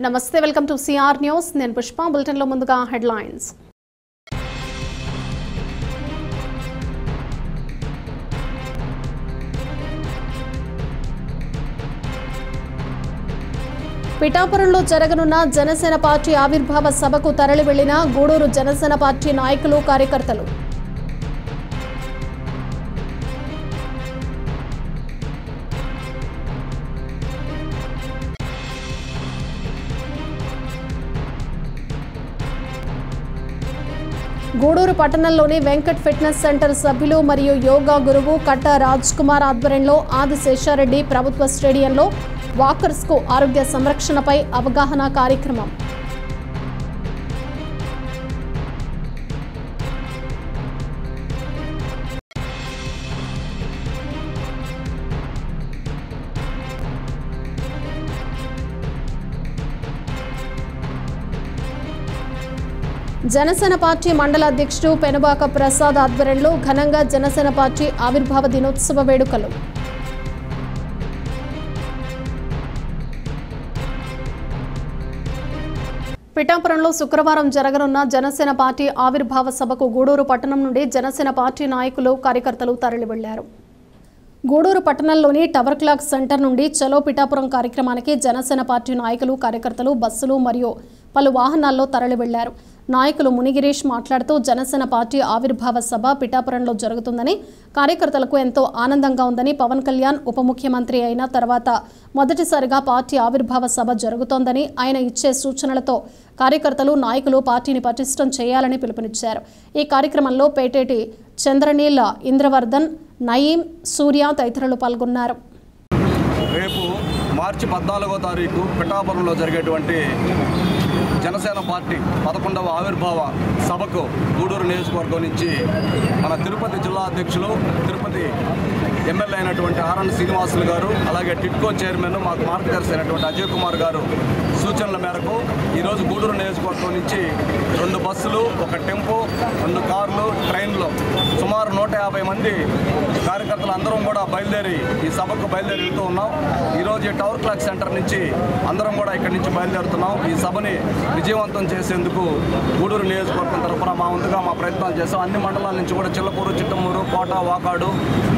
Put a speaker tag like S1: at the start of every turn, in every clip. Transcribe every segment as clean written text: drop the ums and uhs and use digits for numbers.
S1: నమస్తే welcome to CR news నేను Pushpa bulletin లో ముందుగా హెడ్లైన్స్ పిఠాపురంలో జరగనున్న జనసేన పార్టీ ఆవిర్భావ సభకు తరలి వెళ్లిన గూడూరు జనసేన పార్టీ నాయకులు కార్యకర్తలు గూడూరు పట్టణంలోని వెంకట్ ఫిట్నెస్ సెంటర్ సభ్యులు మరియు యోగా గురువు కట్ట రాజ్ కుమార్ ఆధ్వర్యంలో ఆది శేషారెడ్డి ప్రభుత్వ స్టేడియంలో వాకర్స్ కు ఆరోగ్య సంరక్షణపై అవగాహన కార్యక్రమం. జనసేన పార్టీ మండల అధ్యక్షుడు పెనుబాక ప్రసాద్ ఆధ్వర్యంలో ఘనంగా జనసేన పార్టీ ఆవిర్భావ దినోత్సవ వేడుకలు. పిఠాపురంలో శుక్రవారం జరగనున్న జనసేన పార్టీ ఆవిర్భావ సభకు గూడూరు పట్టణం నుండి జనసేన పార్టీ నాయకులు కార్యకర్తలు తరలి వెళ్లారు. గూడూరు పట్టణంలోని టవర్ క్లాక్ సెంటర్ నుండి చలో పిఠాపురం కార్యక్రమానికి జనసేన పార్టీ నాయకులు కార్యకర్తలు బస్సులు మరియు పలు వాహనాల్లో తరలి వెళ్లారు. నాయకులు మునిగిరీష్ మాట్లాడుతూ జనసేన పార్టీ ఆవిర్భావ సభ పిఠాపురంలో జరుగుతుందని, కార్యకర్తలకు ఎంతో ఆనందంగా ఉందని, పవన్ కళ్యాణ్ ఉప ముఖ్యమంత్రి అయిన తర్వాత మొదటిసారిగా పార్టీ ఆవిర్భావ సభ జరుగుతోందని, ఆయన ఇచ్చే సూచనలతో కార్యకర్తలు నాయకులు పార్టీని పటిష్టం చేయాలని పిలుపునిచ్చారు. ఈ కార్యక్రమంలో పేటేటి చంద్రనీల్, ఇంద్రవర్ధన్, నయీం, సూర్య తదితరులు పాల్గొన్నారు.
S2: రేపు మార్చి 14వ తారీఖు పిఠాపురంలో జరిగేటువంటి జనసేన పార్టీ 11వ ఆవిర్భావ సభకు గూడూరు నియోజకవర్గం నుంచి మన తిరుపతి జిల్లా అధ్యక్షులు, తిరుపతి ఎమ్మెల్యే అయినటువంటి ఆర్ఎన్ శ్రీనివాసులు గారు, అలాగే టిట్కో చైర్మన్ మాకు మార్గదర్శి అయినటువంటి అజయ్ కుమార్ గారు సూచనల మేరకు ఈరోజు గూడూరు నియోజకవర్గం నుంచి 2 బస్సులు, 1 టెంపో, 2 కార్లు, ట్రైన్లో సుమారు 150 మంది కార్యకర్తలు అందరం కూడా బయలుదేరి ఈ సభకు బయలుదేరి వెళ్తూ ఉన్నాం. ఈరోజు ఈ టవర్ క్లాక్ సెంటర్ నుంచి అందరం కూడా ఇక్కడి నుంచి బయలుదేరుతున్నాం. ఈ సభని విజయవంతం చేసేందుకు గూడూరు నియోజకవర్గం తరఫున మా వంతుగా మా ప్రయత్నాలు చేస్తాం. అన్ని మండలాల నుంచి కూడా చిల్లపూరు, చిట్టమూరు, కోట, వాకాడు,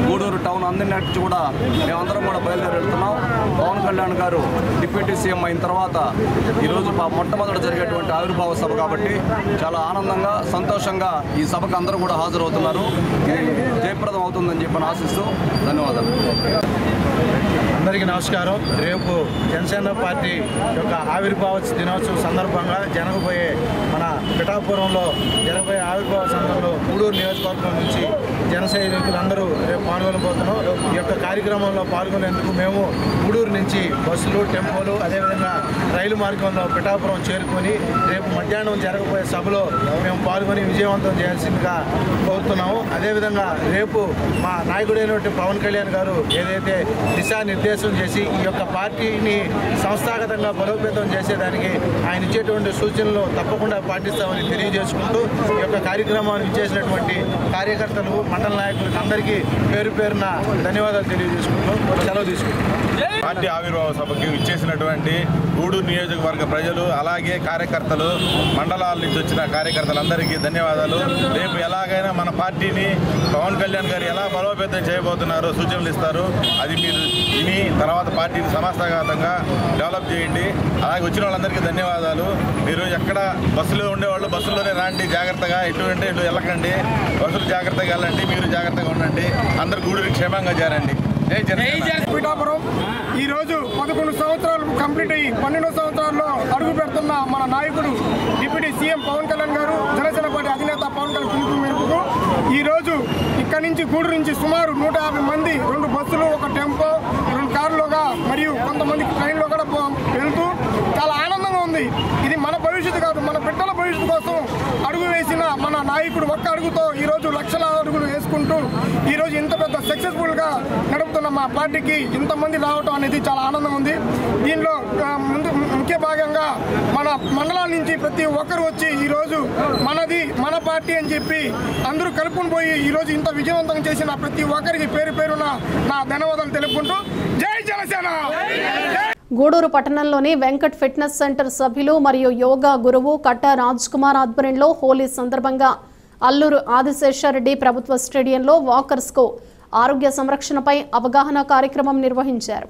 S2: గూడూరు టౌన్ అన్ని నుంచి కూడా మేమందరం కూడా బయలుదేరి వెళ్తున్నాం. పవన్ కళ్యాణ్ గారు డిప్యూటీ సీఎం అయిన తర్వాత ఈరోజు మొట్టమొదటి జరిగేటువంటి ఆవిర్భావ సభ కాబట్టి చాలా ఆనందంగా, సంతోషంగా ఈ సభకు అందరూ కూడా హాజరవుతున్నారు. ఇది జయప్రదం అవుతుందని చెప్పి ఆశిస్తూ ధన్యవాదాలు.
S3: అందరికీ నమస్కారం. రేపు జనసేన పార్టీ యొక్క ఆవిర్భావ దినోత్సవం సందర్భంగా జరగబోయే మన పిఠాపురంలో జరగబోయే ఆవిర్భావ సందర్భంలో గూడూరు నియోజకవర్గం నుంచి జన సైనికులందరూ రేపు పాల్గొనబోతున్నాం. ఈ యొక్క కార్యక్రమంలో పాల్గొనేందుకు మేము గూడూరు నుంచి బస్సులు, టెంపోలు, అదేవిధంగా రైలు మార్గంలో పిఠాపురం చేరుకొని రేపు మధ్యాహ్నం జరగబోయే సభలో మేము పాల్గొని విజయవంతం చేయాల్సిందిగా కోరుతున్నాము. అదేవిధంగా రేపు మా నాయకుడైనటువంటి పవన్ కళ్యాణ్ గారు ఏదైతే దిశానిర్దేశం చేసి ఈ యొక్క పార్టీని సంస్థాగతంగా బలోపేతం చేసేదానికి ఆయన ఇచ్చేటువంటి సూచనలు తప్పకుండా పాటిస్తామని తెలియజేసుకుంటూ ఈ యొక్క కార్యక్రమాన్ని ఇచ్చేసినటువంటి కార్యకర్తలు, మండల నాయకులకు అందరికీ పేరు పేరున ధన్యవాదాలు తెలియజేసుకుంటూ సెలవు తీసుకుంటున్నాం.
S4: పార్టీ ఆవిర్భావ సభకి ఇచ్చేసినటువంటి గూడూరు నియోజకవర్గ ప్రజలు, అలాగే కార్యకర్తలు, మండలాల నుంచి వచ్చిన కార్యకర్తలందరికీ ధన్యవాదాలు. రేపు ఎలాగైనా మన పార్టీని పవన్ కళ్యాణ్ గారు ఎలా బలోపేతం చేయబోతున్నారో సూచనలు ఇస్తారు. అది మీరు విని తర్వాత పార్టీని సంస్థాగతంగా డెవలప్ చేయండి. అలాగే వచ్చిన వాళ్ళందరికీ ధన్యవాదాలు. మీరు ఎక్కడ బస్సులో ఉండేవాళ్ళు బస్సులోనే రాండి, జాగ్రత్తగా ఎటు అంటే ఇటు వెళ్ళకండి, బస్సులు జాగ్రత్తగా వెళ్ళండి, మీరు జాగ్రత్తగా ఉండండి, అందరు గూడూరు క్షేమంగా చేరండి.
S5: పిఠాపురం ఈరోజు 11 సంవత్సరాలు కంప్లీట్ అయ్యి 12వ సంవత్సరాల్లో అడుగు పెడుతున్న మన నాయకుడు డిప్యూటీ సీఎం పవన్ కళ్యాణ్ గారు, జనసేన పార్టీ అధినేత పవన్ కళ్యాణ్ పిలుపు మేరకు ఈరోజు ఇక్కడి నుంచి గూడూరు నుంచి సుమారు 150 మంది 2 బస్సులు, 1 టెంపో, 2 కార్లుగా మరియు కొంతమంది ట్రైన్లో కూడా వెళ్తూ చాలా ఆనందంగా ఉంది. ఇది మన భవిష్యత్తు కాదు, మన బిడ్డల భవిష్యత్తు కోసం అడుగు వేసిన మన నాయకుడు ఒక్క అడుగుతో ఈరోజు లక్షల అడుగులు వేసుకుంటూ ఈరోజు ఇంత పెద్ద సక్సెస్ఫుల్గా నడుపుతున్న మా పార్టీకి ఇంతమంది రావటం అనేది చాలా ఆనందం ఉంది. దీనిలో ముఖ్య భాగంగా మన మండలాల నుంచి ప్రతి ఒక్కరు వచ్చి ఈరోజు మనది మన పార్టీ అని చెప్పి అందరూ కలుపుకొని పోయి ఈరోజు ఇంత విజయవంతం చేసిన ప్రతి ఒక్కరికి పేరు పేరున నా ధన్యవాదాలు తెలుపుకుంటూ జై జనసేన.
S1: గూడూరు పట్టణంలోని వెంకట్ ఫిట్నెస్ సెంటర్ సభ్యులు మరియు యోగా గురువు కట్ట రాజ్ కుమార్ ఆధ్వర్యంలో హోలీ సందర్భంగా అల్లూరు ఆదిశేషారెడ్డి ప్రభుత్వ స్టేడియంలో వాకర్స్కు ఆరోగ్య సంరక్షణపై అవగాహన కార్యక్రమం నిర్వహించారు.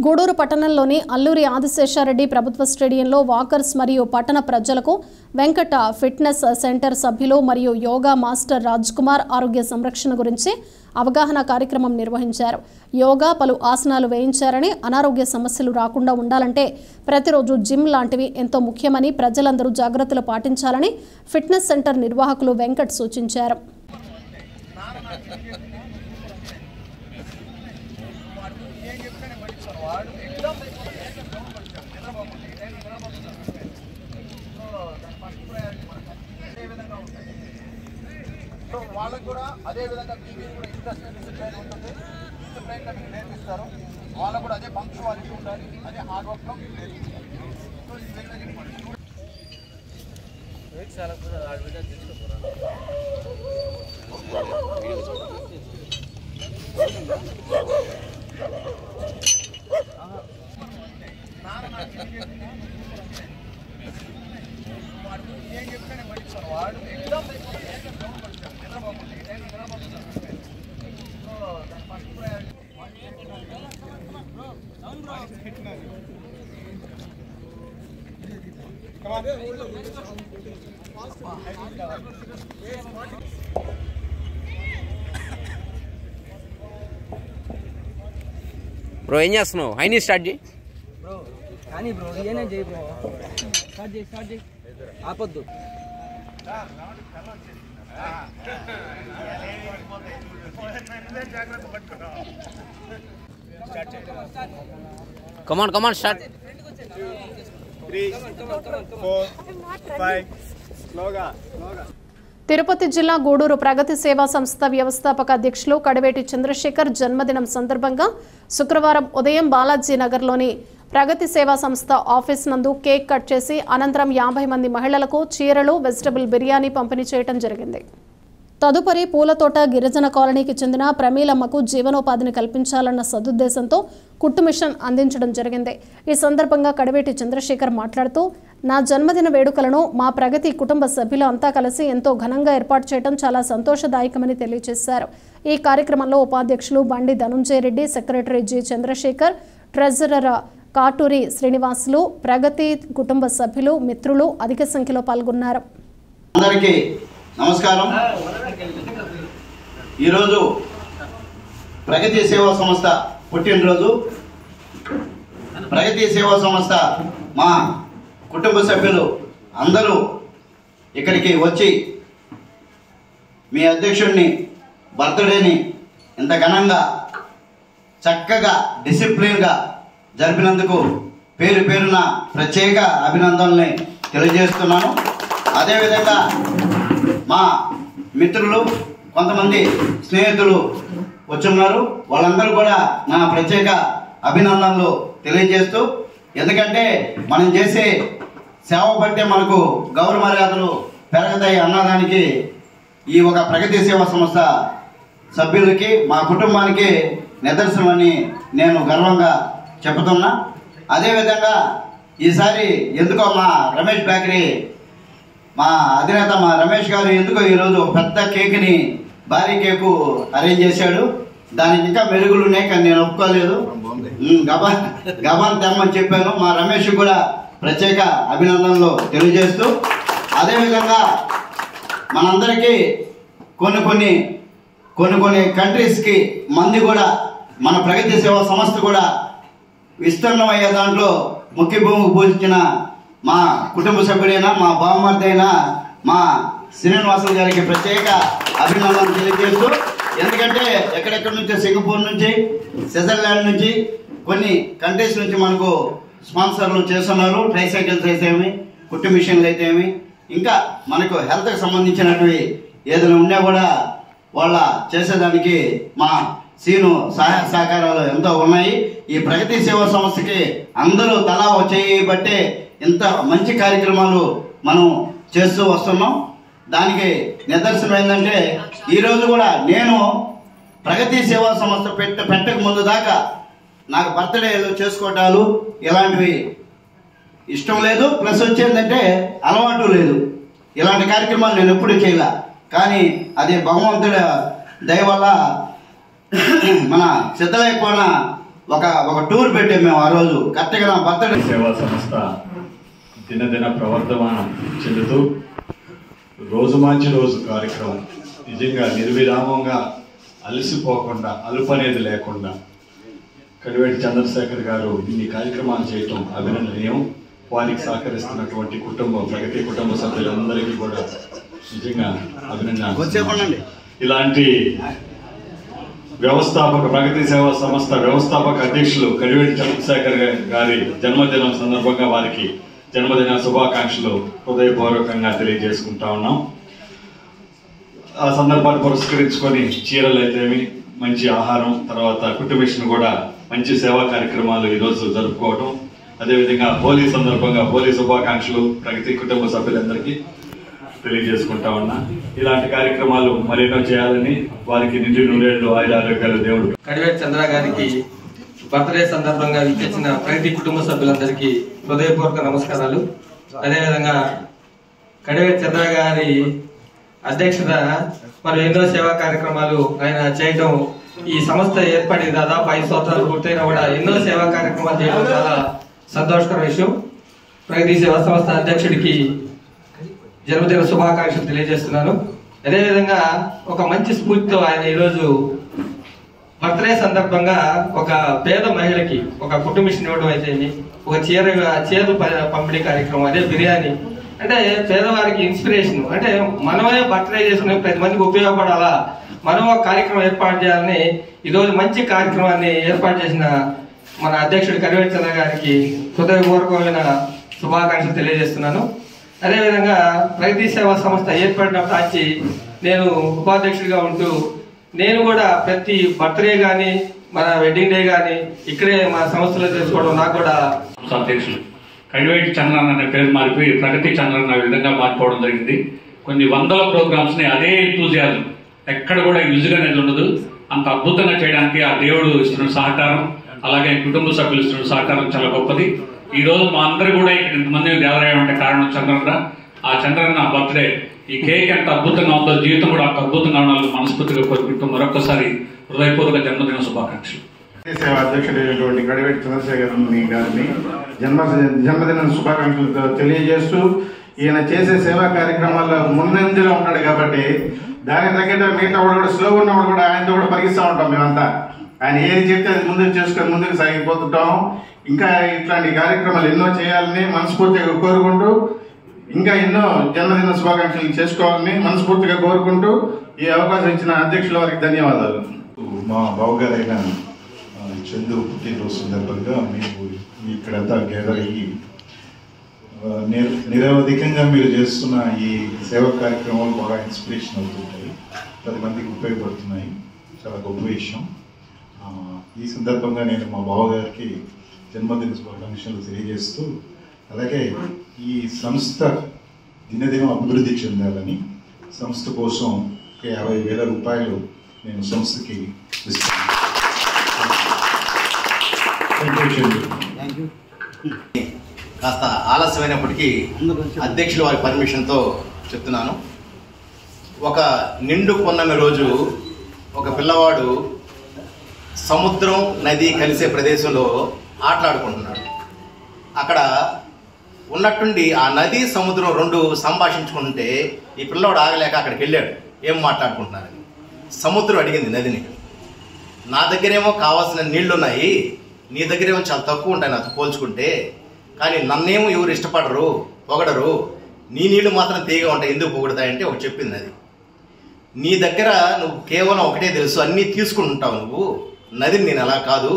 S1: గూడూరు పట్టణంలోని అల్లూరి ఆదిశేషారెడ్డి ప్రభుత్వ స్టేడియంలో వాకర్స్ మరియు పట్టణ ప్రజలకు వెంకట ఫిట్నెస్ సెంటర్ సభ్యులు మరియు యోగా మాస్టర్ రాజ్ కుమార్ ఆరోగ్య సంరక్షణ గురించి అవగాహన కార్యక్రమం నిర్వహించారు. యోగా పలు ఆసనాలు వేయించారని, అనారోగ్య సమస్యలు రాకుండా ఉండాలంటే ప్రతిరోజు జిమ్ లాంటివి ఎంతో ముఖ్యమని, ప్రజలందరూ జాగ్రత్తలు పాటించాలని ఫిట్నెస్ సెంటర్ నిర్వాహకులు వెంకట్ సూచించారు.
S3: సో వాళ్ళకు కూడా అదేవిధంగా బీబీ కూడా డిసిప్లైన్ ఉంటుంది. డిసిప్లైన్గా మీకు నేర్పిస్తారు. వాళ్ళకు కూడా అదే పంక్చువాలిటీ ఉండాలి, అదే హార్డ్ వర్క్లో మీకు నేర్పిస్తారు. సో ఇది వెరీ వెరీ ఇంపార్టెంట్. ఏం చెప్తానే పట్టించారు వాడు ఎగ్జామ్
S6: బ్రో ఏం చేస్తున్నావు? హైనీ స్టార్ట్ చేయి
S7: బ్రో. కానీ బ్రో ఏనే చేయి బ్రో. స్టార్ట్ చేయి ఆపొద్దు.
S6: Come on start.
S5: 3, 4, 5 స్లోగా.
S1: తిరుపతి జిల్లా గూడూరు ప్రగతి సేవా సంస్థ వ్యవస్థాపక అధ్యక్షులు కడివేటి చంద్రశేఖర్ జన్మదినం సందర్భంగా శుక్రవారం ఉదయం బాలాజీ నగర్లోని ప్రగతి సేవా సంస్థ ఆఫీస్ నందు కేక్ కట్ చేసి అనంతరం 50 మంది మహిళలకు చీరలు, వెజిటబుల్ బిర్యానీ పంపిణీ చేయడం జరిగింది. తదుపరి పూలతోట గిరిజన కాలనీకి చెందిన ప్రమీలమ్మకు జీవనోపాధిని కల్పించాలన్న సదుద్దేశంతో కుట్టు మిషన్ అందించడం జరిగింది. ఈ సందర్భంగా కడివేటి చంద్రశేఖర్ మాట్లాడుతూ, నా జన్మదిన వేడుకలను మా ప్రగతి కుటుంబ సభ్యులు అంతా కలిసి ఎంతో ఘనంగా ఏర్పాటు చేయడం చాలా సంతోషదాయకమని తెలియజేశారు. ఈ కార్యక్రమంలో ఉపాధ్యక్షులు Bandi Dhanunjaya Reddy, secretary G Chandrasekhar, treasurer Katuri Srinivasulu, Pragati కుటుంబ సభ్యులు, మిత్రులు అధిక సంఖ్యలో పాల్గొన్నారు.
S8: అందరికీ నమస్కారం. ఈరోజు ప్రగతి సేవా సంస్థ పుట్టినరోజు. ప్రగతి సేవా సంస్థ మా కుటుంబ సభ్యులు అందరూ ఇక్కడికి వచ్చి మీ అధ్యక్షుడిని బర్త్డేని ఇంత ఘనంగా చక్కగా డిసిప్లిన్గా జరిపినందుకు పేరు పేరున ప్రత్యేక అభినందనల్ని తెలియజేస్తున్నాను. అదేవిధంగా మా మిత్రులు కొంతమంది స్నేహితులు వచ్చున్నారు, వాళ్ళందరూ కూడా నా ప్రత్యేక అభినందనలు తెలియజేస్తూ, ఎందుకంటే మనం చేసే సేవ బట్టే మనకు గౌరవ మర్యాదలు పెరుగుతాయి అన్నదానికి ఈ ఒక ప్రగతి సేవా సంస్థ సభ్యులకి మా కుటుంబానికి నిదర్శనమని నేను గర్వంగా చెప్తున్నా. అదేవిధంగా ఈసారి ఎందుకో మా రమేష్ బేకరీ మా అధినేత మా రమేష్ గారు ఎందుకో ఈరోజు పెద్ద కేక్ని, భారీ కేకు అరేంజ్ చేశాడు. దానికి ఇంకా మెరుగులు ఉన్నాయి కానీ నేను ఒప్పుకోలేదు. గబాన్ తెమ్మని చెప్పాను. మా రమేష్ కూడా ప్రత్యేక అభినందనలు తెలియజేస్తూ, అదేవిధంగా మనందరికీ కొన్ని కంట్రీస్కి మంది కూడా మన ప్రగతి సేవా సంస్థ కూడా విస్తరణమయ్యే దాంట్లో ముఖ్య భూమికి పూజించిన మా కుటుంబ సభ్యుడైన మా బామ్మర్దైన మా శ్రీనివాసులు గారికి ప్రత్యేక అభినందనలు తెలియజేస్తూ, ఎందుకంటే ఎక్కడెక్కడి నుంచో సింగపూర్ నుంచి, స్విట్జర్లాండ్ నుంచి, కొన్ని కంట్రీస్ నుంచి మనకు స్పాన్సర్లు చేస్తున్నారు. ట్రైసైకిల్స్ అయితేమి, కుట్టు మిషన్లు అయితేమి, ఇంకా మనకు హెల్త్కి సంబంధించినవి ఏదైనా ఉన్నా కూడా వాళ్ళ చేసేదానికి మా సీను సహాయ సహకారాలు ఎంతో ఉన్నాయి. ఈ ప్రగతి సేవా సంస్థకి అందరూ తలా చేయబట్టే ఇంత మంచి కార్యక్రమాలు మనం చేస్తూ వస్తున్నాం. దానికి నిదర్శనం ఏంటంటే ఈరోజు కూడా నేను ప్రగతి సేవా సంస్థ పెట్టక ముందు దాకా నాకు బర్త్డేలు చేసుకోవటాలు ఇలాంటివి ఇష్టం లేదు. ప్లస్ వచ్చేందంటే అలవాటు లేదు. ఇలాంటి కార్యక్రమాలు నేను ఎప్పుడూ చేయలే. కానీ అది భగవంతుడి దయ వల్ల మన సిద్ధలేకపోయిన ఒక టూర్ పెట్టాం మేము ఆ రోజు. కరెక్ట్గా నా బర్త్డే.
S9: సేవా సంస్థ దినదిన ప్రవర్ధమానం చెందుతూ రోజు మంచి రోజు కార్యక్రమం నిజంగా నిర్విరామంగా అలసిపోకుండా అలుపు అనేది లేకుండా కడివేటి చంద్రశేఖర్ గారు ఇన్ని కార్యక్రమాలు చేయటం అభినందనీయం. వారికి సహకరిస్తున్నటువంటి ప్రగతి కుటుంబ సభ్యులందరికీ కూడా నిజంగా అభినందన. ఇలాంటి ప్రగతి సేవా సంస్థ వ్యవస్థాపక అధ్యక్షులు కడివేటి చంద్రశేఖర్ గారి జన్మదినం సందర్భంగా వారికి జన్మదిన శుభాకాంక్షలు హృదయపూర్వకంగా తెలియజేసుకుంటా ఉన్నాం. ఆ సందర్భాన్ని పురస్కరించుకొని చీరలు అయితేమి, మంచి ఆహారం, తర్వాత కుటుంబిషన్ కూడా మంచి సేవా కార్యక్రమాలు ఈరోజు జరుపుకోవటం, అదేవిధంగా హోలీ సందర్భంగా హోలీ శుభాకాంక్షలు ప్రగతి కుటుంబ సభ్యులందరికీ తెలియజేసుకుంటా ఉన్నా. ఇలాంటి కార్యక్రమాలు మరెన్నో చేయాలని వారికి నిండి నూరేళ్లు ఆయురారోగ్యాలు దేవుడు.
S7: కడివేటి చంద్ర గారికి బర్త్డే సందర్భంగా ఇచ్చిన ప్రగతి కుటుంబ సభ్యులందరికీ హృదయపూర్వక నమస్కారాలు. అదేవిధంగా కడివేటి చంద్ర గారి అధ్యక్షత మరి ఎన్నో సేవా కార్యక్రమాలు ఆయన చేయడం, ఈ సంస్థ ఏర్పడి దాదాపు 5 సంవత్సరాలు పూర్తయినా కూడా ఎన్నో సేవా కార్యక్రమాలు చేయడం చాలా సంతోషకర విషయం. ప్రగతి సేవా సంస్థ అధ్యక్షుడికి జన్మదిన శుభాకాంక్షలు తెలియజేస్తున్నాను. అదేవిధంగా ఒక మంచి స్ఫూర్తితో ఆయన ఈరోజు బర్త్డే సందర్భంగా ఒక పేద మహిళకి ఒక కుటుంబిషన్ ఇవ్వడం అయితే, ఒక చీర పంపిణీ కార్యక్రమం, అదే బిర్యానీ, అంటే పేదవారికి ఇన్స్పిరేషన్, అంటే మనమే బర్త్డే చేసుకునే 10 మందికి ఉపయోగపడాలా, మనం ఒక కార్యక్రమం ఏర్పాటు చేయాలని ఈరోజు మంచి కార్యక్రమాన్ని ఏర్పాటు చేసిన మన అధ్యక్షుడు కడివేటి చంద్ర గారికి హృదయపూర్వకమైన శుభాకాంక్షలు తెలియజేస్తున్నాను. అదేవిధంగా ప్రగతి సేవా సంస్థ ఏర్పడినప్పుడు వచ్చి నేను ఉపాధ్యక్షుడిగా ఉంటూ నేను కూడా ప్రతి బర్త్డే కానీ మన వెడ్డింగ్ డే కానీ ఇక్కడే మన సంస్థలో చేసుకోవడం నాకు కూడా.
S9: అధ్యక్షులు కడివేటి చంద్రన్ అనే పేరు మారిపోయి ప్రగతి చంద్రన్ అనే విధంగా మారిపోవడం జరిగింది. కొన్ని వందల ప్రోగ్రామ్స్ ని అదే ఎంతూజియాజం, ఎక్కడ కూడా యూజ్ అనేది ఉండదు. అంత అద్భుతంగా చేయడానికి ఆ దేవుడు ఇస్తున్న సహకారం, అలాగే కుటుంబ సభ్యులు ఇస్తున్న సహకారం చాలా గొప్పది. ఈ రోజు మా అందరూ కూడా ఇక్కడ ఇంతమంది దేవరాయమంటే కారణం చంద్రన్న. ఆ చంద్రన్న బర్త్డే, ఈ కేక్ ఎంత అద్భుతంగా ఉందో జీవితం కూడా అంత అద్భుతంగా ఉండాలని మనస్ఫూర్తిగా కోరుకుంటూ మరొకసారి హృదయపూర్వక జన్మదిన శుభాకాంక్షలు.
S3: సేవా అధ్యక్షుడైనటువంటి కడివేటి చంద్రశేఖర్ గారిని జన్మదిన శుభాకాంక్షలు తెలియజేస్తూ, ఈయన చేసే సేవా కార్యక్రమాల్లో ముందంజలో ఉంటాడు కాబట్టి దానికి తగ్గట్టు మిగతా వాడు కూడా స్లో ఉన్నవాడు కూడా ఆయనతో కూడా పరిగిస్తూ ఉంటాం మేమంతా. ఆయన ఏది చెప్తే అది ముందుకు చేసుకొని ముందుకు సాగిపోతుంటాం. ఇంకా ఇట్లాంటి కార్యక్రమాలు ఎన్నో చేయాలని మనస్ఫూర్తిగా కోరుకుంటూ, ఇంకా ఎన్నో జన్మదిన శుభాకాంక్షలు చేసుకోవాలని మనస్ఫూర్తిగా కోరుకుంటూ ఈ అవకాశం ఇచ్చిన అధ్యక్షుల వారికి ధన్యవాదాలు.
S10: మా బావగారైన చందు పుట్టినరోజు సందర్భంగా మేము ఇక్కడంతా గ్యాదర్ అయ్యి నిరవధికంగా మీరు చేస్తున్న ఈ సేవా కార్యక్రమాలు బాగా ఇన్స్పిరేషన్ అవుతుంటాయి, 10 మందికి ఉపయోగపడుతున్నాయి. చాలా గొప్ప విషయం. ఈ సందర్భంగా నేను మా బావగారికి జన్మదిన శుభాకాంక్షలు తెలియజేస్తూ, అలాగే ఈ సంస్థ దినదినం అభివృద్ధి చెందాలని సంస్థ కోసం 50,000 రూపాయలు నేను సంస్థకి ఇస్తాను.
S8: కాస్త ఆలస్యమైనప్పటికీ అధ్యక్షులు వారి పర్మిషన్తో చెప్తున్నాను. ఒక నిండు పున్నమి రోజు ఒక పిల్లవాడు సముద్రం నది కలిసే ప్రదేశంలో ఆటలాడుకుంటున్నాడు. అక్కడ ఉన్నట్టుండి ఆ నది సముద్రం 2 సంభాషించుకుంటే ఈ పిల్లవాడు ఆగలేక అక్కడికి వెళ్ళాడు. ఏం మాట్లాడుకుంటున్నారని సముద్రం అడిగింది నదిని, నా దగ్గరేమో కావాల్సిన నీళ్లున్నాయి, నీ దగ్గరేమో చాలా తక్కువ ఉంటాయి నాతో పోల్చుకుంటే, కానీ నన్నేమో ఎవరు ఇష్టపడరు, పొగడరు, నీ నీళ్లు మాత్రం తీగా ఉంటాయి, ఎందుకు పొగుడతాయంటే ఒకటి చెప్పింది అది. నీ దగ్గర నువ్వు కేవలం ఒకటే తెలుసు, అన్నీ తీసుకుంటావు నువ్వు, నదిని నేను అలా కాదు,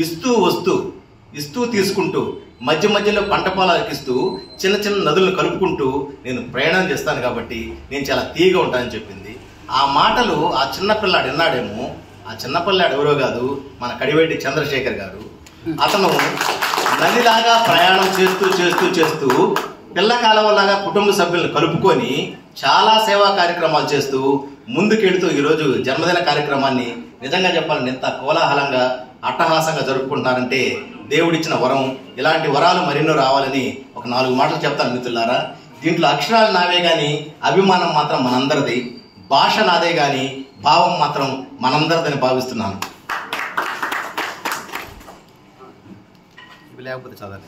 S8: ఇస్తూ తీసుకుంటూ మధ్య మధ్యలో పంట పొలాలకు ఇస్తూ చిన్న చిన్న నదులను కలుపుకుంటూ నేను ప్రయాణం చేస్తాను కాబట్టి నేను చాలా తీగా ఉంటానని చెప్పింది. ఆ మాటలు ఆ చిన్నపిల్లాడు విన్నాడేమో. ఆ చిన్నపిల్లాడు ఎవరో కాదు, మన కడివేటి చంద్రశేఖర్ గారు. అతను నదిలాగా ప్రయాణం చేస్తూ పిల్ల కాలవలాగా కుటుంబ సభ్యులను కలుపుకొని చాలా సేవా కార్యక్రమాలు చేస్తూ ముందుకెడుతూ ఈరోజు జన్మదిన కార్యక్రమాన్ని నిజంగా చెప్పాలని ఎంత కోలాహలంగా
S11: అట్టహాసంగా జరుపుకుంటున్నారంటే దేవుడిచ్చిన వరం. ఇలాంటి వరాలు మరెన్నో రావాలని ఒక 4 మాటలు చెప్తాను మిత్రులారా. దీంట్లో అక్షరాలు నావే కానీ అభిమానం మాత్రం మనందరిది, భాష నాదే కానీ భావం మాత్రం మనందరిదని భావిస్తున్నాను. ఇవి లేకపోతే చదవండి.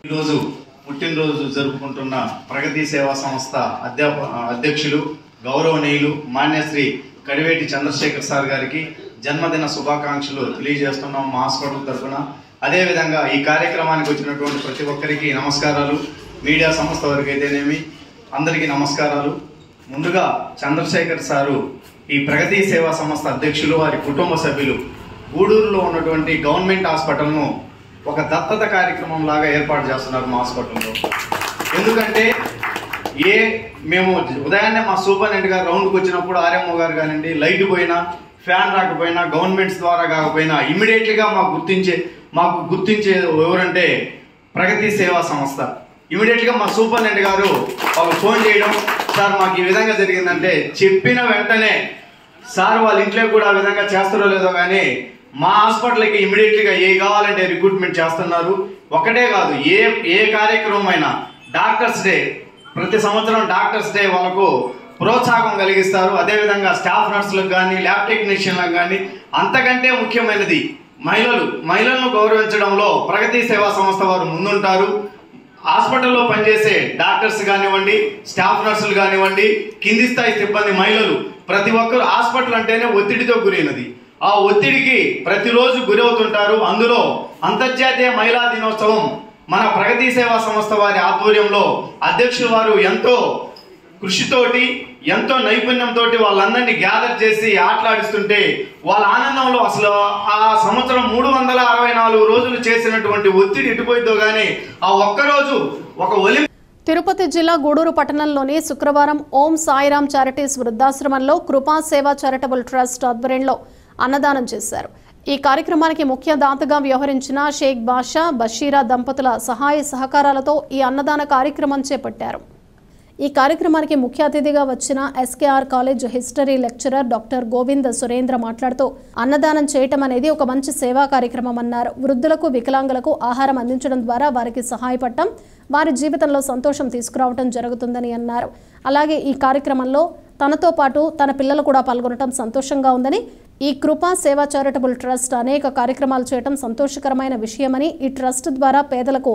S11: ఈరోజు పుట్టినరోజు జరుపుకుంటున్న ప్రగతి సేవా సంస్థ అధ్యక్షులు గౌరవనీయులు మాన్యశ్రీ కడివేటి చంద్రశేఖర్ సార్ గారికి జన్మదిన శుభాకాంక్షలు తెలియజేస్తున్నాం మా హాస్పిటల్ తరఫున. అదేవిధంగా ఈ కార్యక్రమానికి వచ్చినటువంటి ప్రతి ఒక్కరికి నమస్కారాలు. మీడియా సంస్థ వారికి అయితేనేమి అందరికీ నమస్కారాలు. ముందుగా చంద్రశేఖర్ సారు ఈ ప్రగతి సేవా సంస్థ అధ్యక్షులు, వారి కుటుంబ సభ్యులు గూడూరులో ఉన్నటువంటి గవర్నమెంట్ హాస్పిటల్ను ఒక దత్తత కార్యక్రమం లాగా ఏర్పాటు చేస్తున్నారు మా హాస్పిటల్లో. ఎందుకంటే మేము ఉదయాన్నే మా సూపరింటెండెంట్ గారు రౌండ్కి వచ్చినప్పుడు ఆర్ఎంఓ గారు కానివ్వండి, లైట్ పోయినా ఫ్యాన్ రాకపోయినా గవర్నమెంట్స్ ద్వారా కాకపోయినా ఇమీడియట్లీగా మాకు గుర్తించే ఎవరంటే ప్రగతి సేవా సంస్థ. ఇమీడియట్గా మా సూపరింటెండెంట్ గారు వాళ్ళకి ఫోన్ చేయడం, సార్ మాకు ఈ విధంగా జరిగిందంటే చెప్పిన వెంటనే సార్ వాళ్ళ ఇంట్లో కూడా ఆ విధంగా చేస్తారో లేదో కానీ మా హాస్పిటల్కి ఇమీడియట్లీగా ఏ కావాలంటే రిక్రూట్మెంట్ చేస్తున్నారు. ఒకటే కాదు, ఏ కార్యక్రమం అయినా డాక్టర్స్ డే, ప్రతి సంవత్సరం డాక్టర్స్ డే వాళ్ళకు ప్రోత్సాహం కలిగిస్తారు. అదేవిధంగా స్టాఫ్ నర్సులకు కానీ ల్యాబ్ టెక్నీషియన్లకు కానీ అంతకంటే ముఖ్యమైనది మహిళలను గౌరవించడంలో ప్రగతి సేవా సంస్థ వారు ముందుంటారు. హాస్పిటల్లో పనిచేసే డాక్టర్స్ కానివ్వండి, స్టాఫ్ నర్సులు కానివ్వండి, కింది స్థాయి సిబ్బంది, మహిళలు ప్రతి ఒక్కరు హాస్పిటల్ అంటేనే ఒత్తిడితో గురైనది. ఆ ఒత్తిడికి ప్రతిరోజు గురవుతుంటారు. అందులో అంతర్జాతీయ మహిళా దినోత్సవం మన ప్రగతి సేవా సంస్థ వారి ఆధ్వర్యంలో అధ్యక్షులు వారు ఎంతో కృషితోటి ఎంతో నైపుణ్యంతో వాళ్ళందరినీ గ్యాదర్ చేసి ఆటలాడిస్తుంటే వాళ్ళ ఆనందంలో అసలు ఆ సంవత్సరం 364 రోజులు చేసినటువంటి ఒత్తిడి ఎటుపోయిందో కానీ ఆ ఒక్కరోజు ఒక
S1: తిరుపతి జిల్లా గూడూరు పట్టణంలోని శుక్రవారం ఓం సాయిరాం చారిటీస్ వృద్ధాశ్రమంలో కృపా సేవా చారిటబుల్ ట్రస్ట్ ఆధ్వర్యంలో అన్నదానం చేశారు. ఈ కార్యక్రమానికి ముఖ్య దాతగా వ్యవహరించిన షేక్ బాషా బషీరా దంపతుల సహాయ సహకారాలతో ఈ అన్నదాన కార్యక్రమం చేపట్టారు. ఈ కార్యక్రమానికి ముఖ్య అతిథిగా వచ్చిన SKR college history lecturer doctor Govind Surendra మాట్లాడుతూ అన్నదానం చేయటం అనేది ఒక మంచి సేవా కార్యక్రమం అన్నారు. వృద్ధులకు, వికలాంగులకు ఆహారం అందించడం ద్వారా వారికి సహాయపడటం, వారి జీవితంలో సంతోషం తీసుకురావడం జరుగుతుందని అన్నారు. అలాగే ఈ కార్యక్రమంలో తనతో పాటు తన పిల్లలు కూడా పాల్గొనడం సంతోషంగా ఉందని, ఈ కృపా సేవా చారిటబుల్ ట్రస్ట్ అనేక కార్యక్రమాలు చేయడం సంతోషకరమైన విషయమని, ఈ ట్రస్ట్ ద్వారా పేదలకు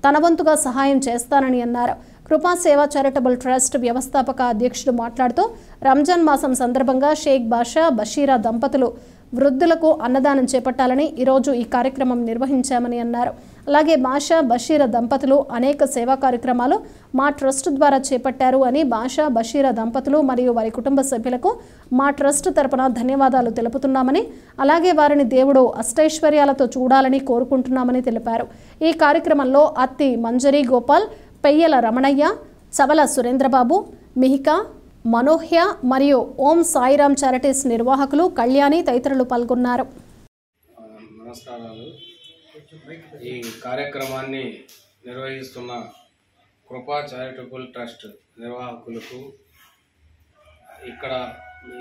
S1: తన వంతుగా సహాయం చేస్తానని అన్నారు. కృపా సేవా చారిటబుల్ ట్రస్ట్ వ్యవస్థాపక అధ్యక్షుడు మాట్లాడుతూ రంజాన్ మాసం సందర్భంగా షేక్ బాషా బషీరా దంపతులు వృద్ధులకు అన్నదానం చేపట్టాలని ఈరోజు ఈ కార్యక్రమం నిర్వహించామని అన్నారు. అలాగే బాషా బషీరా దంపతులు అనేక సేవా కార్యక్రమాలు మా ట్రస్ట్ ద్వారా చేపట్టారు అని బాషా బషీరా దంపతులు మరియు వారి కుటుంబ సభ్యులకు మా ట్రస్ట్ తరపున ధన్యవాదాలు తెలుపుతున్నామని, అలాగే వారిని దేవుడు అష్టైశ్వర్యాలతో చూడాలని కోరుకుంటున్నామని తెలిపారు. ఈ కార్యక్రమంలో అత్తి మంజరి గోపాల్, పెయ్యల రమణయ్య, చవల సురేంద్రబాబు, మిహికా, మనోహ్య మరియు ఓం సాయిరాం చారిటీస్ నిర్వాహకులు కళ్యాణి తదితరులు పాల్గొన్నారు.
S12: నమస్కారాలు. ఈ కార్యక్రమాన్ని నిర్వహిస్తున్న కృపా చారిటబుల్ ట్రస్ట్ నిర్వాహకులకు, ఇక్కడ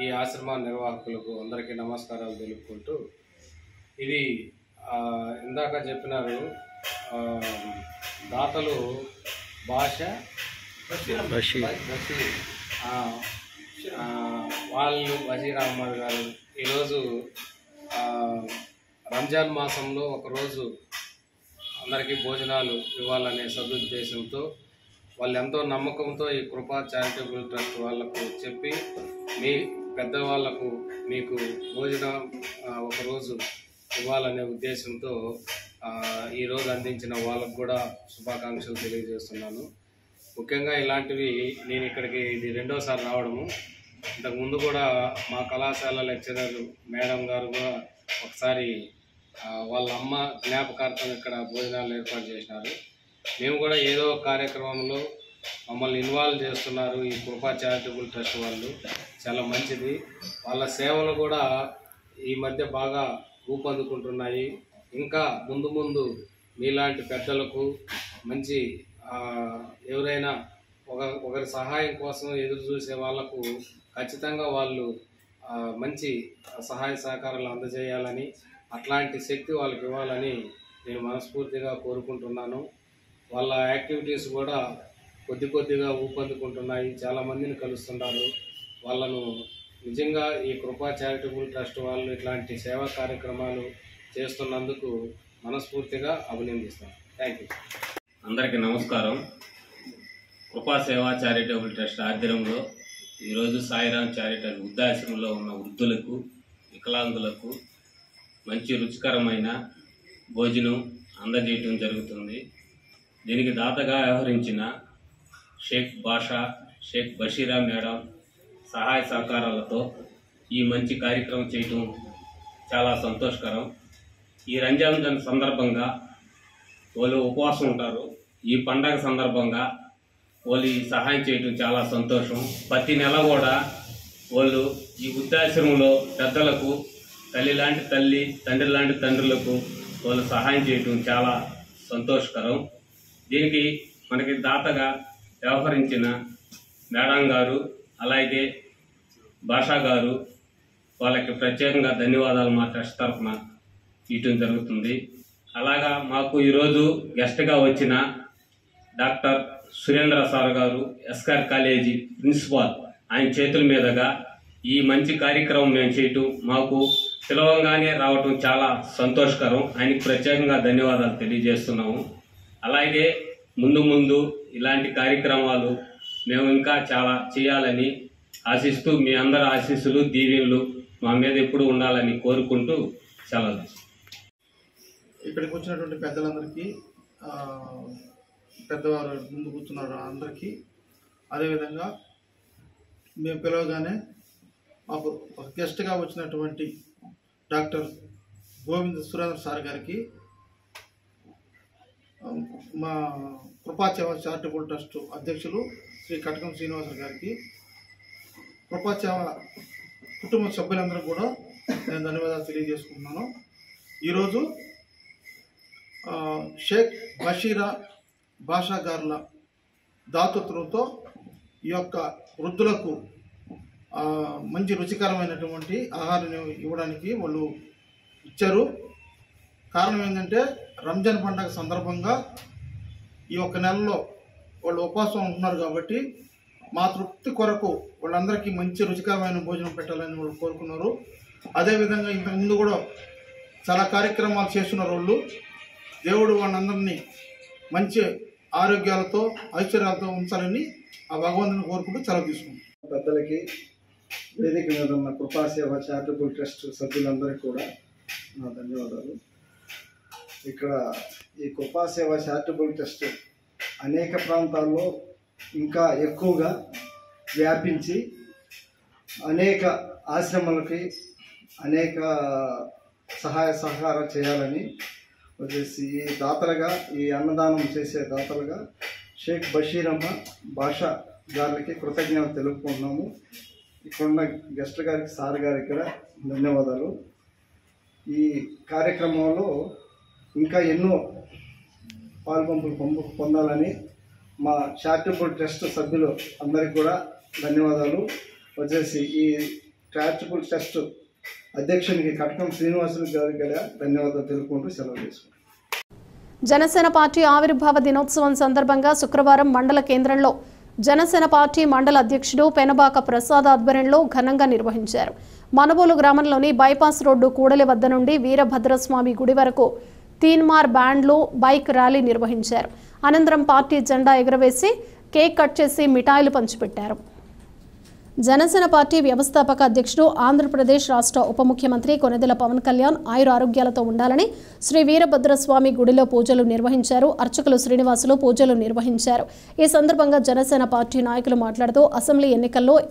S12: ఈ ఆశ్రమ నిర్వాహకులకు అందరికీ నమస్కారాలు తెలుపుకుంటూ, ఇది ఇందాక చెప్పినారు దాతలు భాష వాళ్ళు బషీర్ అహ్మద్ గారు ఈరోజు రంజాన్ మాసంలో ఒకరోజు అందరికీ భోజనాలు ఇవ్వాలనే సదుద్దేశంతో వాళ్ళు ఎంతో నమ్మకంతో ఈ కృపా చారిటబుల్ ట్రస్ట్ వాళ్ళకు చెప్పి మీ పెద్దవాళ్లకు మీకు భోజనం ఒకరోజు ఇవ్వాలనే ఉద్దేశంతో ఈరోజు అందించిన వాళ్ళకు కూడా శుభాకాంక్షలు తెలియజేస్తున్నాను. ముఖ్యంగా ఇలాంటివి నేను ఇక్కడికి ఇది రెండోసారి రావడము. ఇంతకుముందు కూడా మా కళాశాల లెక్చరర్ మేడం గారు కూడా ఒకసారి వాళ్ళ అమ్మ జ్ఞాపకార్థం ఇక్కడ భోజనాలు ఏర్పాటు చేసినారు. మేము కూడా ఏదో కార్యక్రమంలో మమ్మల్ని ఇన్వాల్వ్ చేస్తున్నారు ఈ కృపా చారిటబుల్ ట్రస్ట్ వాళ్ళు, చాలా మంచిది. వాళ్ళ సేవలు కూడా ఈ మధ్య బాగా రూపొందుకుంటున్నాయి. ఇంకా ముందు ముందు మీలాంటి పెద్దలకు మంచి ఎవరైనా ఒకరి సహాయం కోసం ఎదురు చూసే వాళ్లకు ఖచ్చితంగా వాళ్ళు మంచి సహాయ సహకారాలు అందజేయాలని, అట్లాంటి శక్తి వాళ్ళకి ఇవ్వాలని నేను మనస్ఫూర్తిగా కోరుకుంటున్నాను. వాళ్ళ యాక్టివిటీస్ కూడా కొద్దిగా ఊపందుకుంటున్నాయి, చాలామందిని కలుస్తున్నారు. వాళ్ళను నిజంగా ఈ కృపా చారిటబుల్ ట్రస్ట్ వాళ్ళు ఇట్లాంటి సేవా కార్యక్రమాలు చేస్తున్నందుకు మనస్ఫూర్తిగా అభినందిస్తాను. Thank you.
S13: అందరికీ నమస్కారం. కృపా సేవా చారిటబుల్ ట్రస్ట్ ఆధ్వర్యంలో ఈరోజు సాయిరాం చారిటబుల్ వృద్ధాశ్రమంలో ఉన్న వృద్ధులకు, వికలాంగులకు మంచి రుచికరమైన భోజనం అందజేయటం జరుగుతుంది. దీనికి దాతగా వ్యవహరించిన షేక్ బాషా, షేక్ బషీరా మేడం సహాయ సహకారాలతో ఈ మంచి కార్యక్రమం చేయటం చాలా సంతోషకరం. ఈ రంజాన్ సందర్భంగా వాళ్ళు ఉపవాసం ఉంటారు. ఈ పండగ సందర్భంగా వాళ్ళు ఈ సహాయం చేయడం చాలా సంతోషం. ప్రతి నెల కూడా వాళ్ళు ఈ వృద్ధాశ్రమంలో పెద్దలకు తల్లి లాంటి తల్లి, తండ్రి లాంటి తండ్రులకు వాళ్ళు సహాయం చేయడం చాలా సంతోషకరం. దీనికి మనకి దాతగా వ్యవహరించిన మేడం గారు, అలాగే భాషా గారు, వాళ్ళకి ప్రత్యేకంగా ధన్యవాదాలు మా ట్రస్ట్ తరఫున ఇవ్వడం జరుగుతుంది. అలాగా మాకు ఈరోజు గెస్ట్గా వచ్చిన డాక్టర్ సురేంద్ర సార్ గారు, ఎస్ఆర్ కాలేజీ ప్రిన్సిపాల్, ఆయన చేతుల మీదుగా ఈ మంచి కార్యక్రమం మేము చేయటం, మాకు పిలవంగానే రావటం చాలా సంతోషకరం. ఆయనకి ప్రత్యేకంగా ధన్యవాదాలు తెలియజేస్తున్నాము. అలాగే ముందు ఇలాంటి కార్యక్రమాలు మేము ఇంకా చాలా చేయాలని ఆశిస్తూ, మీ అందరి ఆశీస్సులు, దీవెనలు మా మీద ఎప్పుడు ఉండాలని కోరుకుంటూ సెలవు.
S3: ఇక్కడికి వచ్చినటువంటి పెద్దలందరికీ, పెద్దవారు ముందు కూర్చున్నారు అందరికీ, అదేవిధంగా మేము పిలవగానే మాకు ఒక గెస్ట్గా వచ్చినటువంటి డాక్టర్ గోవింద సురేంద్ర సార్ గారికి, మా కృపా సేవ చారిటబుల్ ట్రస్ట్ అధ్యక్షులు శ్రీ కటకం శ్రీనివాసరావు గారికి, కృపా సేవ కుటుంబ సభ్యులందరూ కూడా నేను ధన్యవాదాలు తెలియజేసుకుంటున్నాను. ఈరోజు షేక్ బషీరా బాషా గారుల దాతృత్వంతో ఈ యొక్క వృద్ధులకు మంచి రుచికరమైనటువంటి ఆహారం ఇవ్వడానికి వాళ్ళు ఇచ్చారు. కారణం ఏంటంటే రంజాన్ పండుగ సందర్భంగా ఈ ఒక్క నెలలో వాళ్ళు ఉపవాసం ఉంటున్నారు కాబట్టి మా తృప్తి కొరకు వాళ్ళందరికీ మంచి రుచికరమైన భోజనం పెట్టాలని వాళ్ళు కోరుకున్నారు. అదేవిధంగా ఇంతకుముందు కూడా చాలా కార్యక్రమాలు చేస్తున్నారు వాళ్ళు. దేవుడు వాళ్ళందరినీ మంచి ఆరోగ్యాలతో, ఐశ్వర్యాలతో ఉంచాలని ఆ భగవంతుని కోరుకుంటూ సెలవు తీసుకుంటాం.
S14: పెద్దలకి, వేదిక మీద ఉన్న కృపా సేవ చారిటబుల్ ట్రస్ట్ సభ్యులందరికీ కూడా నా ధన్యవాదాలు. ఇక్కడ ఈ కృపా సేవ చారిటబుల్ ట్రస్ట్ అనేక ప్రాంతాల్లో ఇంకా ఎక్కువగా వ్యాపించి అనేక ఆశ్రమాలకి అనేక సహాయ సహకారం చేయాలని వచ్చేసి ఈ దాతలుగా, ఈ అన్నదానం చేసే దాతలుగా షేక్ బషీరమ్మ బాషా గారికి కృతజ్ఞతలు తెలుపుకుంటున్నాము. ఇక్కడున్న గెస్ట్ గారికి, సార్ గారికి కూడా ధన్యవాదాలు. ఈ కార్యక్రమంలో ఇంకా ఎన్నో పాల్పంపులు పొందాలని మా చారిటబుల్ ట్రస్ట్ సభ్యులు అందరికీ కూడా ధన్యవాదాలు. వచ్చేసి ఈ చారిటబుల్ ట్రస్ట్ అధ్యక్షునికి కటకం శ్రీనివాసులు గారికి కూడా ధన్యవాదాలు తెలుపుకుంటూ సెలవు తీసుకుంటాం.
S1: జనసేన పార్టీ ఆవిర్భావ దినోత్సవం సందర్భంగా శుక్రవారం మండల కేంద్రంలో జనసేన పార్టీ మండల అధ్యక్షుడు పెనబాక ప్రసాద్ ఆధ్వర్యంలో ఘనంగా నిర్వహించారు. మనబోలు గ్రామంలోని బైపాస్ రోడ్డు కూడలి వద్ద నుండి వీరభద్రస్వామి గుడి వరకు తీన్మార్ బ్యాండ్లు బైక్ ర్యాలీ నిర్వహించారు. అనంతరం పార్టీ జెండా ఎగురవేసి కేక్ కట్ చేసి మిఠాయిలు పంచిపెట్టారు. జనసేన పార్టీ వ్యవస్థాపక అధ్యక్షుడు, ఆంధ్రప్రదేశ్ రాష్ట్ర ఉప ముఖ్యమంత్రి కొనెదెల పవన్ కళ్యాణ్ ఆయుర ఆరోగ్యాలతో ఉండాలని శ్రీ వీరభద్రస్వామి గుడిలో పూజలు నిర్వహించారు. అర్చకులు శ్రీనివాసులు పూజలు నిర్వహించారు. ఈ సందర్భంగా జనసేన పార్టీ నాయకులు మాట్లాడుతూ అసెంబ్లీ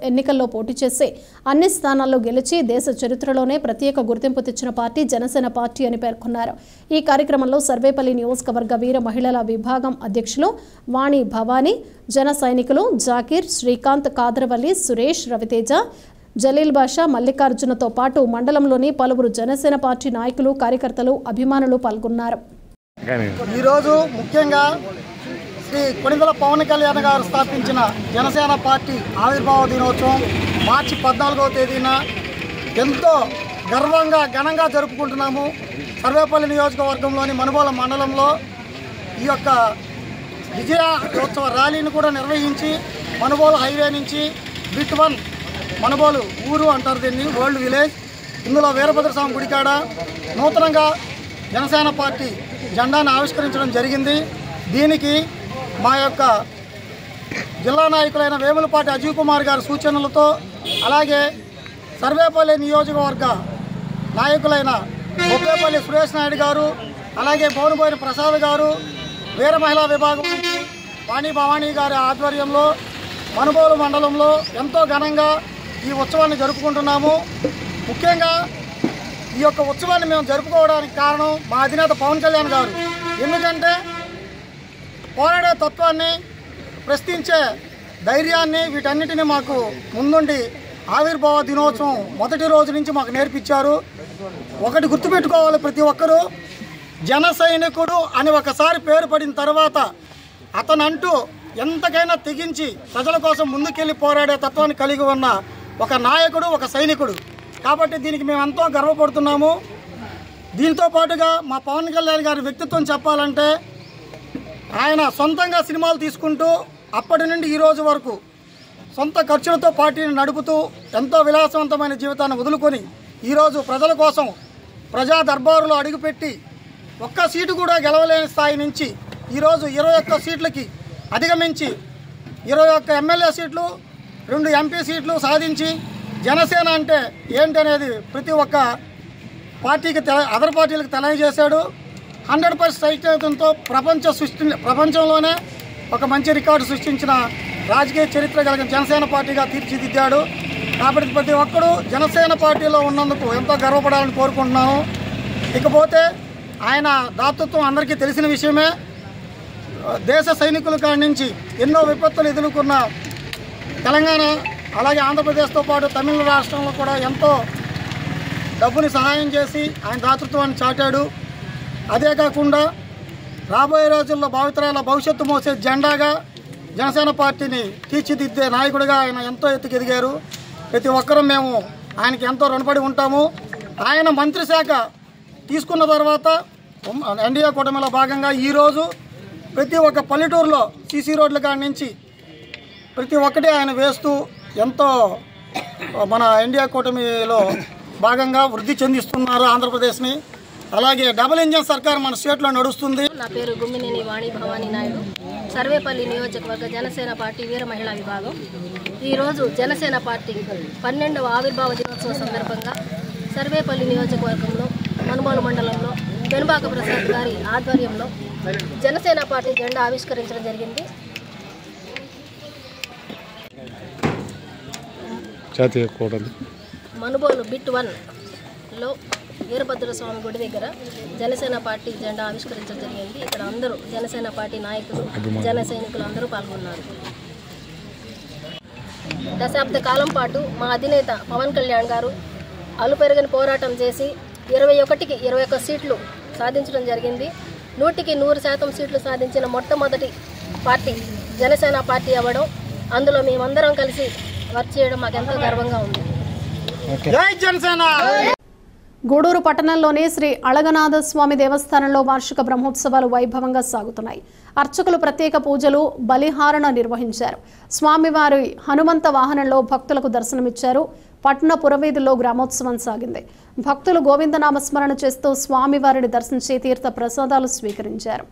S1: ఎన్నికల్లో పోటీ చేసి అన్ని స్థానాల్లో గెలిచి దేశ చరిత్రలోనే ప్రత్యేక గుర్తింపు తెచ్చిన పార్టీ జనసేన పార్టీ అని పేర్కొన్నారు. ఈ కార్యక్రమంలో సర్వేపల్లి నియోజకవర్గ వీర మహిళల విభాగం అధ్యక్షులు వాణి భవానీ, జన సైనికులు జాకీర్, శ్రీకాంత్, కాదరవల్లి, సురేష్, రవితేజ, జలీల్ బాషా, మల్లికార్జునతో పాటు మండలంలోని పలువురు జనసేన పార్టీ నాయకులు, కార్యకర్తలు, అభిమానులు పాల్గొన్నారు.
S15: ఈరోజు ముఖ్యంగా శ్రీ కొనెదెల పవన్ కళ్యాణ్ గారు స్థాపించిన జనసేన పార్టీ ఆవిర్భావ దినోత్సవం మార్చి 14వ తేదీన ఎంతో గర్వంగా ఘనంగా జరుపుకుంటున్నాము. సర్వేపల్లి నియోజకవర్గంలోని మనుబోలు మండలంలో ఈ యొక్క విజయోత్సవ ర్యాలీని కూడా నిర్వహించి మనుబోలు హైవే నుంచి బిట్ 1 మనుబోలు ఊరు అంటారు దీన్ని, ఓల్డ్ విలేజ్, ఇందులో వీరభద్రస్వామి గుడికాడ నూతనంగా జనసేన పార్టీ జెండాను ఆవిష్కరించడం జరిగింది. దీనికి మా యొక్క జిల్లా నాయకులైన వేములపాటి అజయ్ కుమార్ గారి సూచనలతో, అలాగే సర్వేపల్లి నియోజకవర్గ నాయకులైన బొప్పేపల్లి సురేష్ నాయుడు గారు, అలాగే బోనుబోయిన ప్రసాద్ గారు, వీర మహిళా విభాగం నుంచి వాణి భవానీ గారి ఆధ్వర్యంలో మనుబోలు మండలంలో ఎంతో ఘనంగా ఈ ఉత్సవాన్ని జరుపుకుంటున్నాము. ముఖ్యంగా ఈ యొక్క ఉత్సవాన్ని మేము జరుపుకోవడానికి కారణం మా అధినేత పవన్ కళ్యాణ్ గారు. ఎందుకంటే పోరాడే తత్వాన్ని, ప్రశ్నించే ధైర్యాన్ని, వీటన్నిటిని మాకు ముందుండి ఆవిర్భావ దినోత్సవం మొదటి రోజు నుంచి మాకు నేర్పించారు. ఒకటి గుర్తుపెట్టుకోవాలి, ప్రతి ఒక్కరూ జన సైనికుడు అని ఒకసారి పేరు పడిన తర్వాత అతనంటూ ఎంతకైనా తెగించి ప్రజల కోసం ముందుకెళ్ళి పోరాడే తత్వాన్ని కలిగి ఉన్న ఒక నాయకుడు, ఒక సైనికుడు. కాబట్టి దీనికి మేము ఎంతో గర్వపడుతున్నాము. దీంతో పాటుగా మా పవన్ కళ్యాణ్ గారి వ్యక్తిత్వం చెప్పాలంటే, ఆయన సొంతంగా సినిమాలు తీసుకుంటూ అప్పటి నుండి ఈ రోజు వరకు సొంత ఖర్చులతో పార్టీని నడుపుతూ ఎంతో విలాసవంతమైన జీవితాన్ని వదులుకొని ఈరోజు ప్రజల కోసం ప్రజా దర్బారులో అడుగుపెట్టి ఒక్క సీటు కూడా గెలవలేని స్థాయి నుంచి ఈరోజు 21 సీట్లకి అధిగమించి 21 ఎమ్మెల్యే సీట్లు, 2 ఎంపీ సీట్లు సాధించి జనసేన అంటే ఏంటనేది ప్రతి ఒక్క పార్టీకి అదర్ పార్టీలకు తెలియజేశాడు. 100% సైతంతో ప్రపంచంలోనే ఒక మంచి రికార్డు సృష్టించిన రాజకీయ చరిత్ర కలిగిన జనసేన పార్టీగా తీర్చిదిద్దాడు. కాబట్టి ప్రతి ఒక్కరూ జనసేన పార్టీలో ఉన్నందుకు ఎంతో గర్వపడాలని కోరుకుంటున్నాను. ఇకపోతే ఆయన దాతృత్వం అందరికీ తెలిసిన విషయమే. దేశ సైనికుల కాడి నుంచి ఎన్నో విపత్తులు ఎదుర్కొన్న తెలంగాణ, అలాగే ఆంధ్రప్రదేశ్తో పాటు తమిళ రాష్ట్రంలో కూడా ఎంతో డబ్బుని సహాయం చేసి ఆయన దాతృత్వాన్ని చాటాడు. అదే కాకుండా రాబోయే రోజుల్లో భావితరాల భవిష్యత్తు మోసే జెండాగా జనసేన పార్టీని తీర్చిదిద్దే నాయకుడిగా ఆయన ఎంతో ఎత్తుకెదిగారు. ప్రతి ఒక్కరూ మేము ఆయనకి ఎంతో రుణపడి ఉంటాము. ఆయన మంత్రి శాఖ తీసుకున్న తర్వాత ఎన్డీఏ కూటమిలో భాగంగా ఈరోజు ప్రతి ఒక్క పల్లెటూరులో సీసీ రోడ్ల కాడి నుంచి ప్రతి ఒక్కటి ఆయన వేస్తూ ఎంతో మన ఎన్డీఏ కూటమిలో భాగంగా వృద్ధి చెందిస్తున్నారు ఆంధ్రప్రదేశ్ని. అలాగే డబుల్ ఇంజన్ సర్కార్ మన స్టేట్లో నడుస్తుంది.
S16: నా పేరు గుమ్మినేని వాణి భవానీ నాయుడు, సర్వేపల్లి నియోజకవర్గ జనసేన పార్టీ వీర మహిళా విభాగం. ఈరోజు జనసేన పార్టీ 12వ ఆవిర్భావ దినోత్సవం సందర్భంగా సర్వేపల్లి నియోజకవర్గంలో మనుబోలు మండలంలో పెనుబాక ప్రసాద్ గారి ఆధ్వర్యంలో జనసేన పార్టీ జెండా ఆవిష్కరించడం జరిగింది. మనుబోలు బిట్ 1లో వీరభద్రస్వామి గుడి దగ్గర జనసేన పార్టీ జెండా ఆవిష్కరించడం జరిగింది. ఇక్కడ అందరూ జనసేన పార్టీ నాయకులు, జన సైనికులు అందరూ పాల్గొన్నారు. దశాబ్ద కాలం పాటు మా అధినేత పవన్ కళ్యాణ్ గారు అలుపెరగని పోరాటం చేసి 21కి 21 సీట్లు సాధించడం జరిగింది. 100కి 100% సీట్లు సాధించిన మొట్టమొదటి పార్టీ జనసేన పార్టీ అవ్వడం, అందులో మేమందరం కలిసి వర్క్ చేయడం మాకెంతో గర్వంగా ఉంది.
S15: జై జనసేన.
S1: గూడూరు పట్టణంలోని శ్రీ అళగనాథ స్వామి దేవస్థానంలో వార్షిక బ్రహ్మోత్సవాలు వైభవంగా సాగుతున్నాయి. అర్చకులు ప్రత్యేక పూజలు, బలిహారణ నిర్వహించారు. స్వామివారి హనుమంత వాహనంలో భక్తులకు దర్శనమిచ్చారు. పట్టణ పురవీధుల్లో గ్రామోత్సవం సాగింది. భక్తులు గోవిందనామస్మరణ చేస్తూ స్వామివారిని దర్శించి తీర్థ ప్రసాదాలు స్వీకరించారు.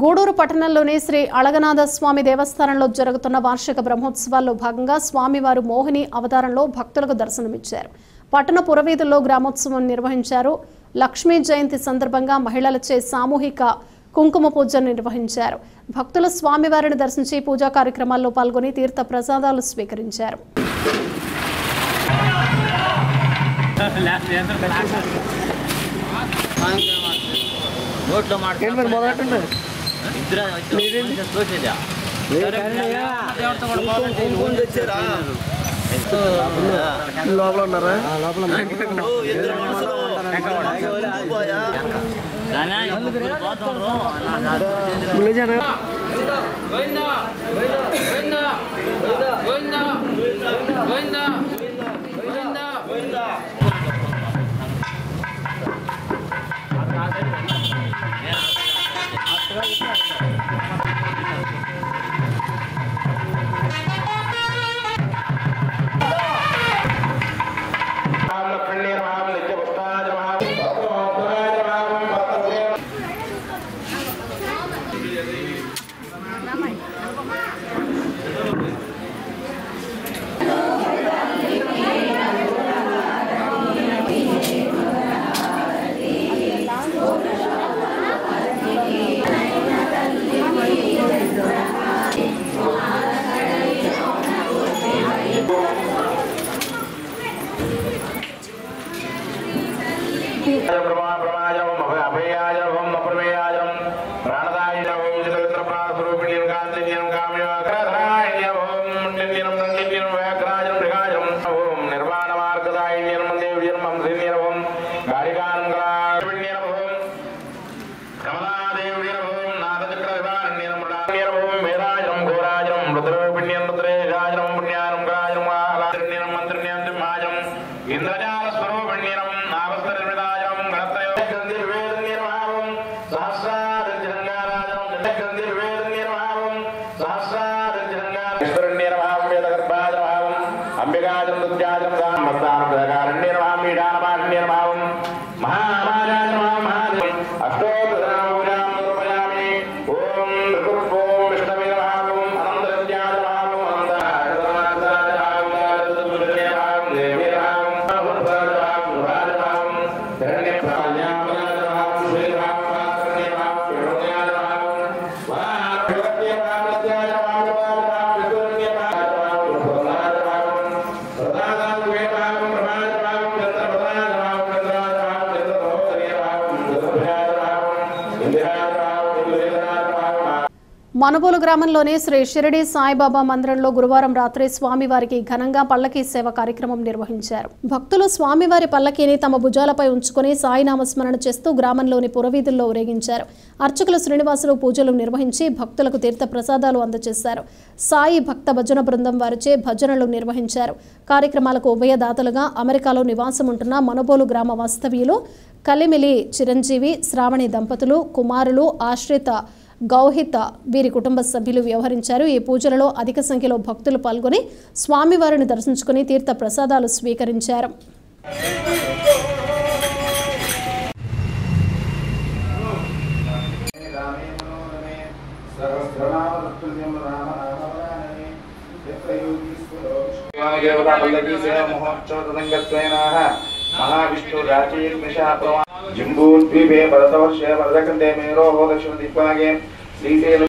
S1: గూడూరు పట్టణంలోని శ్రీ అళగనాథ స్వామి దేవస్థానంలో జరుగుతున్న వార్షిక బ్రహ్మోత్సవాల్లో భాగంగా స్వామివారు మోహిని అవతారంలో భక్తులకు దర్శనమిచ్చారు. పట్టణ పురవీధుల్లో గ్రామోత్సవం నిర్వహించారు. లక్ష్మీ జయంతి సందర్భంగా మహిళలచే సామూహిక కుంకుమ పూజను నిర్వహించారు. భక్తులు స్వామివారిని దర్శించి పూజా కార్యక్రమాల్లో పాల్గొని తీర్థ ప్రసాదాలు స్వీకరించారు.
S17: లోపల ఉన్నారా?
S1: మనుబోలు గ్రామంలోని శ్రీ షిరిడి సాయిబాబా మందిరంలో గురువారం రాత్రి స్వామివారికి ఘనంగా పల్లకీ సేవ కార్యక్రమం నిర్వహించారు. భక్తులు స్వామివారి పల్లకీని తమ భుజాలపై ఉంచుకుని సాయినామస్మరణ చేస్తూ గ్రామంలోని పురవీధుల్లో ఊరేగించారు. అర్చకులు శ్రీనివాసులు పూజలు నిర్వహించి భక్తులకు తీర్థ ప్రసాదాలు అందజేశారు. సాయి భక్త భజన బృందం వారిచే భజనలు నిర్వహించారు. కార్యక్రమాలకు ఉభయదాతలుగా అమెరికాలో నివాసం ఉంటున్న మనుబోలు గ్రామ వాస్తవ్యులు కలిమిలి చిరంజీవి, శ్రావణి దంపతులు, కుమారులు, ఆశ్రిత గౌహిత వీరి కుటుంబ సభ్యులు వ్యవహరించారు. ఈ పూజలలో అధిక సంఖ్యలో భక్తులు పాల్గొని స్వామివారిని దర్శించుకుని తీర్థ ప్రసాదాలు స్వీకరించారు.
S18: जम्बूद्वीपे भरतवर्षे वरदखण्डे मेरोः दक्षिणदिग्भागे श्रीशैल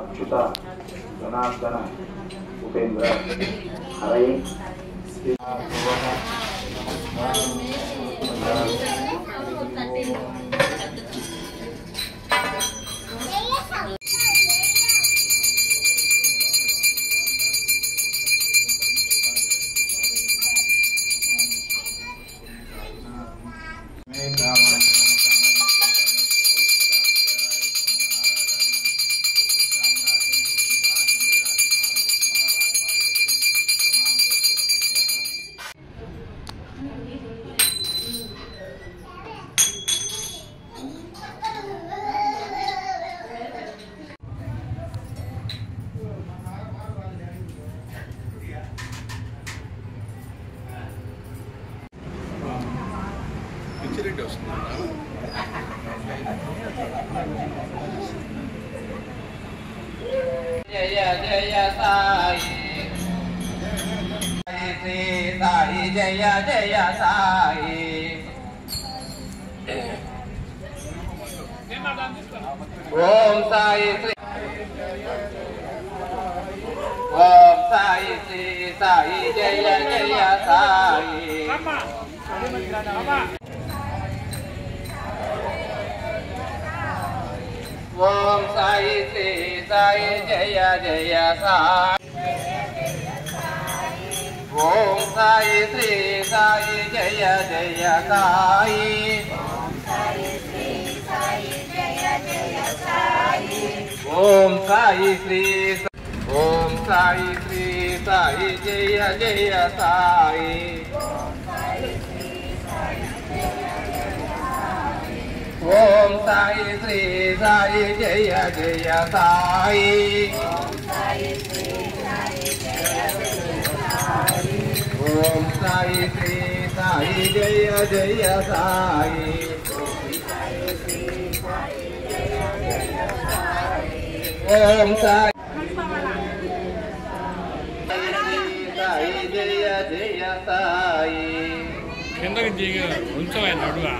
S18: अच्युता जनार्दन उपेन्द्र हरे
S19: మెజారిటీ వస్తుంది.
S20: జయ జయ సాయి శ్రీ సాయి జయ జయ సాయి ఓం సాయి శ్రీ ఓం సాయి శ్రీ సాయి జయ జయ సాయి ఓం సాయి శ్రీ సాయి జయ జయ సాయి ఓం సాయి శ్రీ సాయి జయ జయ సాయి ఓం సాయి శ్రీ ఓం సాయి శ్రీ సాయి జయ జయ సాయి ఓం సాయి శ్రీ సాయి జయ జయ సాయి ఓం సాయి శ్రీ సాయి జయ జయ సాయి ఓం సాయి సాయి జయ జయ సాయి
S19: కిందకి దిగి ఉంచమైన అడుగా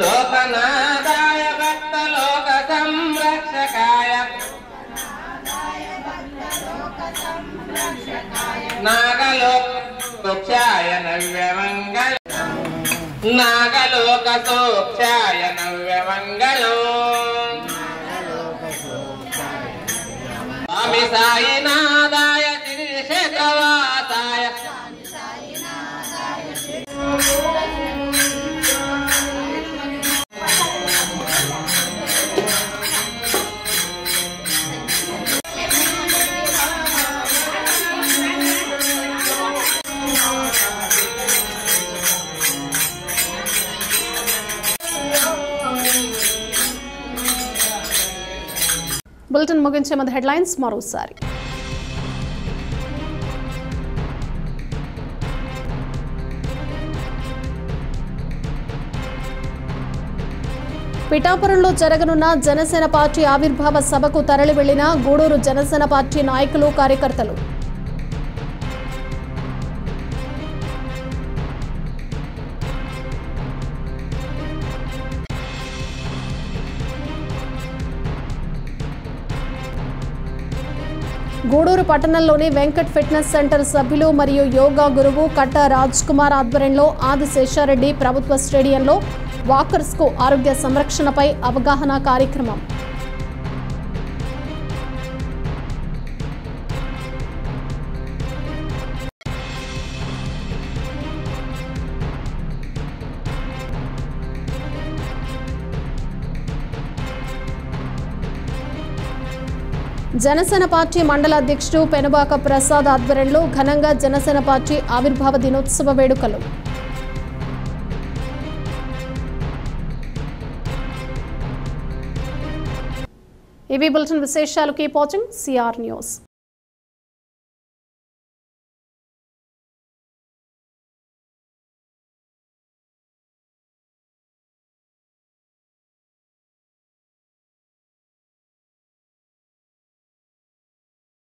S20: లోకనాదాయ భక్త లోక సంరక్షకాయ నాగలోకాయ నవ్యమంగళ నాగలోక సోక్షాయ నవ్యమంగళో స్వామి సాయినాథాయ శిరీషకవాసాయ
S1: బులెటిన్ ముగించే ముందు హెడ్లైన్స్ మరోసారి. పిఠాపురంలో జరగనున్న జనసేన పార్టీ ఆవిర్భావ సభకు తరలి వెళ్లిన గూడూరు జనసేన పార్టీ నాయకులు కార్యకర్తలు. గూడూరు పట్టణంలోని వెంకట్ ఫిట్నెస్ సెంటర్ సభ్యులు మరియు యోగా గురువు కట్ట రాజ్ కుమార్ ఆధ్వర్యంలో ఆదిశేషారెడ్డి ప్రభుత్వ స్టేడియంలో వాకర్స్కు ఆరోగ్య సంరక్షణపై అవగాహన కార్యక్రమం. జనసేన పార్టీ మండల అధ్యక్షుడు పెనుబాక ప్రసాద్ ఆధ్వర్యంలో ఘనంగా జనసేన పార్టీ ఆవిర్భావ దినోత్సవ వేడుకలు. ఇవి బులెటిన్ విశేషాలు. Keep watching CR news.